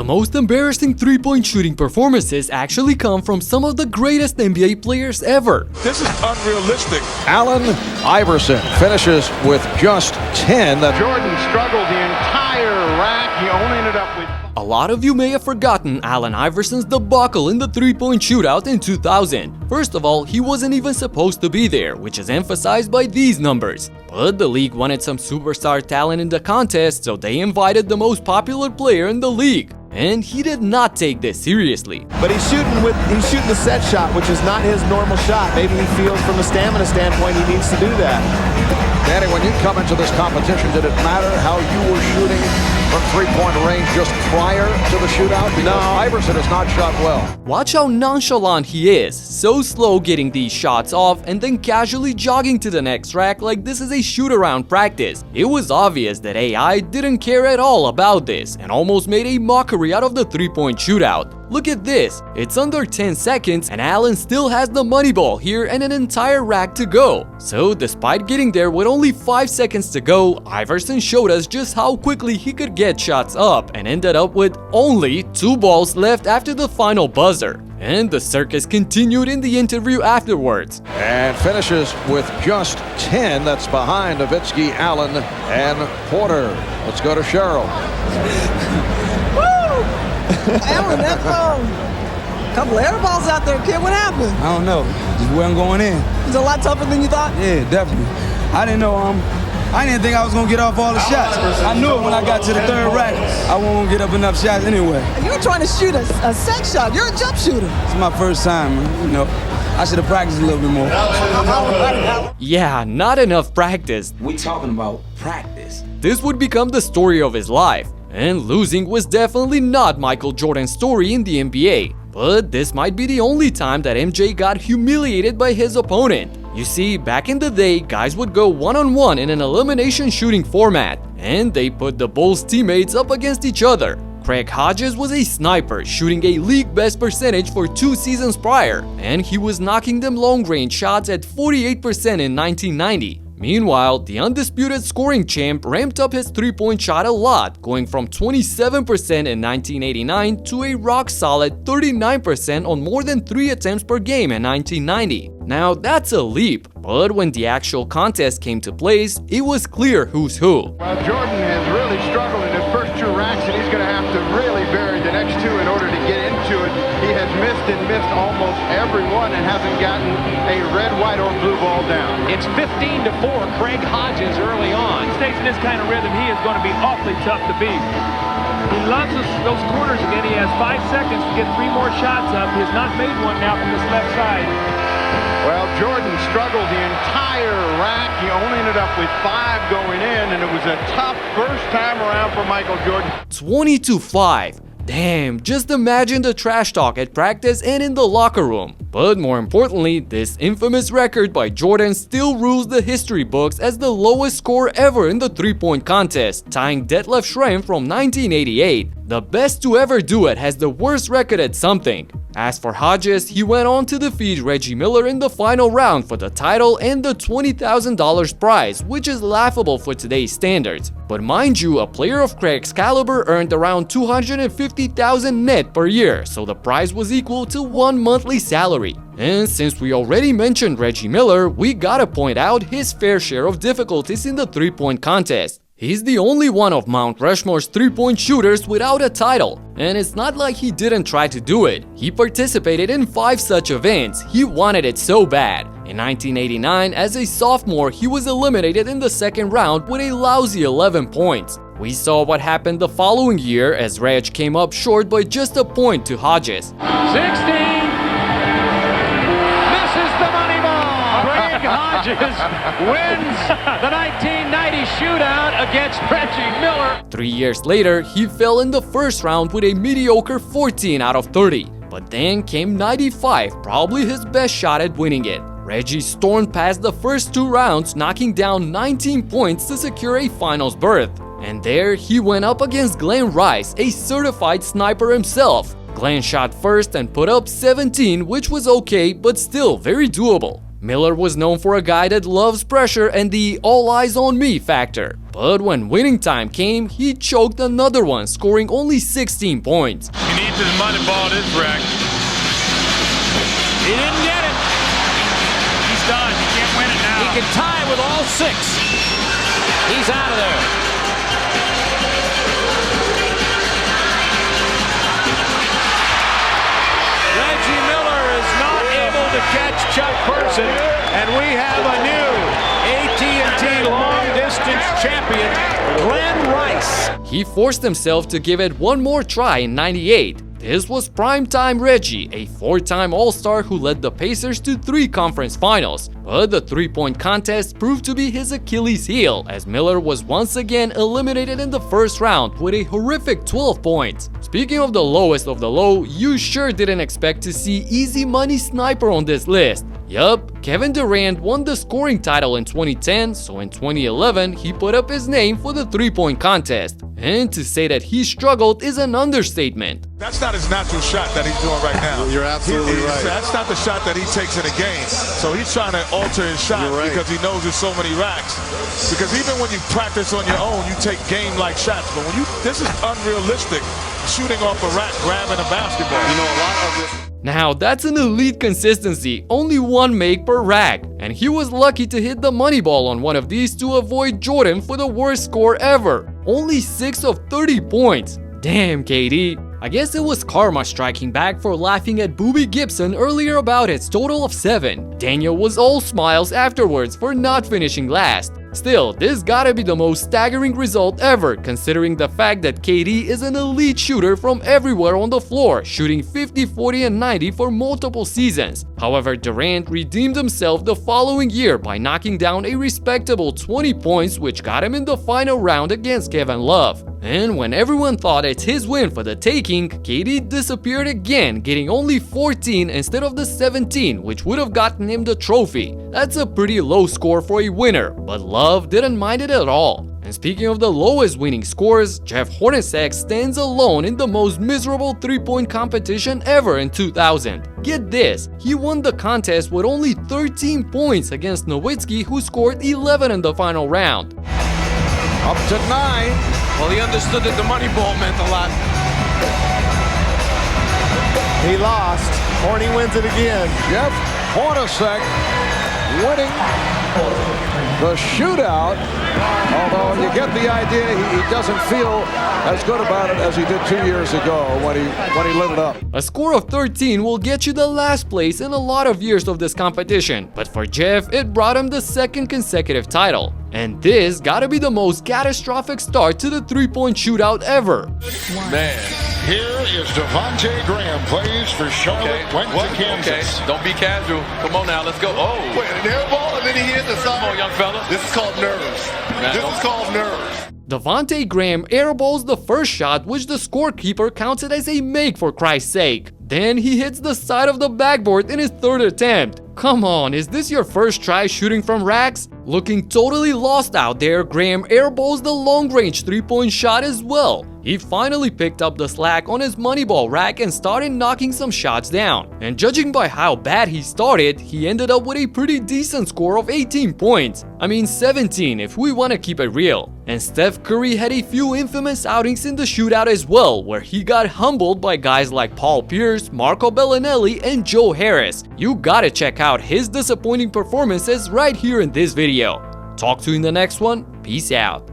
The most embarrassing three-point shooting performances actually come from some of the greatest NBA players ever. This is unrealistic. Allen Iverson finishes with just 10. Jordan struggled the entire rack. He only ended up with... A lot of you may have forgotten Allen Iverson's debacle in the three-point shootout in 2000. First of all, he wasn't even supposed to be there, which is emphasized by these numbers. But the league wanted some superstar talent in the contest, so they invited the most popular player in the league. And he did not take this seriously. But he's shooting the set shot, which is not his normal shot. Maybe he feels from a stamina standpoint he needs to do that. Danny, when you come into this competition, did it matter how you were shooting from three-point range just prior to the shootout? Because no, Iverson has not shot well. Watch how nonchalant he is, so slow getting these shots off and then casually jogging to the next rack like this is a shoot-around practice. It was obvious that AI didn't care at all about this and almost made a mockery out of the three-point shootout. Look at this, it's under 10 seconds and Allen still has the moneyball here and an entire rack to go. So despite getting there with only 5 seconds to go, Iverson showed us just how quickly he could get shots up and ended up with only 2 balls left after the final buzzer. And the circus continued in the interview afterwards. And finishes with just 10. That's behind Nowitzki, Allen, and Porter. Let's go to Cheryl. Allen, that's a couple of air balls out there, kid. What happened? I don't know. Just wasn't going in. It's a lot tougher than you thought? Yeah, definitely. I didn't know I didn't think I was gonna get off all the shots. I knew it when I got to the third rack. I won't get up enough shots anyway. You were trying to shoot a set shot. You're a jump shooter. It's my first time, man. You know. I should have practiced a little bit more. Yeah, not enough practice. We talking about practice. This would become the story of his life. And losing was definitely not Michael Jordan's story in the NBA. But this might be the only time that MJ got humiliated by his opponent. You see, back in the day, guys would go one-on-one in an elimination shooting format, and they put the Bulls teammates up against each other. Craig Hodges was a sniper, shooting a league best percentage for 2 seasons prior, and he was knocking them long-range shots at 48% in 1990. Meanwhile, the undisputed scoring champ ramped up his three-point shot a lot, going from 27% in 1989 to a rock-solid 39% on more than 3 attempts per game in 1990. Now, that's a leap, but when the actual contest came to place, it was clear who's who. Well, Jordan has really struggled in his first 2 racks, and he's going to have to really bury the next 2 in order to get into it. He has missed almost every one and hasn't gotten a red, white, or blue ball down. It's 15-4, Craig Hodges early on. He stays in this kind of rhythm, he is going to be awfully tough to beat. He loves those corners again. He has 5 seconds to get 3 more shots up. He has not made one now from this left side. Well, Jordan struggled the entire rack. He only ended up with 5 going in, and it was a tough first time around for Michael Jordan. 20-5. Damn, just imagine the trash talk at practice and in the locker room. But more importantly, this infamous record by Jordan still rules the history books as the lowest score ever in the three-point contest, tying Detlef Schrempf from 1988. The best to ever do it has the worst record at something. As for Hodges, he went on to defeat Reggie Miller in the final round for the title and the $20,000 prize, which is laughable for today's standards. But mind you, a player of Craig's caliber earned around $250,000 net per year, so the prize was equal to 1 monthly salary. And since we already mentioned Reggie Miller, we gotta point out his fair share of difficulties in the three-point contest. He's the only one of Mount Rushmore's three-point shooters without a title. And it's not like he didn't try to do it. He participated in 5 such events. He wanted it so bad. In 1989, as a sophomore, he was eliminated in the second round with a lousy 11 points. We saw what happened the following year as Reg came up short by just a point to Hodges. 16! Hodges wins the 1990 shootout against Reggie Miller. 3 years later, he fell in the first round with a mediocre 14 out of 30. But then came 95, probably his best shot at winning it. Reggie stormed past the first 2 rounds, knocking down 19 points to secure a finals berth. And there he went up against Glenn Rice, a certified sniper himself. Glenn shot first and put up 17, which was okay, but still very doable. Miller was known for a guy that loves pressure and the all eyes on me factor. But when winning time came, he choked another one, scoring only 16 points. He needs his moneyball this rack. He didn't get it. He's done. He can't win it now. He can tie with all 6. He's out of there. Reggie Miller is not able to catch Chuck Person, and we have a new AT&T long-distance champion, Glenn Rice. He forced himself to give it one more try in '98. This was primetime Reggie, a 4-time All-Star who led the Pacers to 3 conference finals. But the three-point contest proved to be his Achilles heel, as Miller was once again eliminated in the first round with a horrific 12 points. Speaking of the lowest of the low, you sure didn't expect to see easy money sniper on this list. Yup, Kevin Durant won the scoring title in 2010, so in 2011 he put up his name for the three-point contest. And to say that he struggled is an understatement. That's not his natural shot that he's doing right now. You're absolutely right. That's not the shot that he takes in a game. So he's trying to alter his shot because he knows there's so many racks. Because even when you practice on your own, you take game-like shots. But when this is unrealistic, shooting off a rack, grabbing a basketball. You know, a lot of this. Now that's an elite consistency, only 1 make per rack. And he was lucky to hit the money ball on one of these to avoid Jordan for the worst score ever. Only 6 of 30 points. Damn, KD. I guess it was karma striking back for laughing at Boobie Gibson earlier about its total of 7. Daniel was all smiles afterwards for not finishing last. Still, this gotta be the most staggering result ever, considering the fact that KD is an elite shooter from everywhere on the floor, shooting 50, 40, and 90 for multiple seasons. However, Durant redeemed himself the following year by knocking down a respectable 20 points, which got him in the final round against Kevin Love. And when everyone thought it's his win for the taking, KD disappeared again, getting only 14 instead of the 17, which would have gotten him the trophy. That's a pretty low score for a winner, but Love didn't mind it at all. And speaking of the lowest winning scores, Jeff Hornacek stands alone in the most miserable three-point competition ever in 2000. Get this, he won the contest with only 13 points against Nowitzki, who scored 11 in the final round. Up to 9. Well, he understood that the money ball meant a lot. He lost. Horny wins it again. Jeff Hornacek winning the shootout. Although you get the idea, he doesn't feel as good about it as he did 2 years ago when he lit it up. A score of 13 will get you the last place in a lot of years of this competition, but for Jeff, it brought him the 2nd consecutive title. And this gotta be the most catastrophic start to the three-point shootout ever. Man, here is Devontae Graham, plays for Charlotte, went to Kansas. Okay, don't be casual. Come on now, let's go. Oh, Wait, an air ball and then he hit the side. come on, young fella. This is called nerves. This is called nerves. Devontae Graham airballs the first shot, which the scorekeeper counted as a make for Christ's sake. Then he hits the side of the backboard in his 3rd attempt. Come on, is this your first try shooting from racks? Looking totally lost out there, Graham airballs the long-range three-point shot as well. He finally picked up the slack on his moneyball rack and started knocking some shots down. And judging by how bad he started, he ended up with a pretty decent score of 18 points. I mean 17 if we want to keep it real. And Steph Curry had a few infamous outings in the shootout as well, where he got humbled by guys like Paul Pierce, Marco Bellinelli, and Joe Harris. You gotta check out his disappointing performances right here in this video. Talk to you in the next one. Peace out.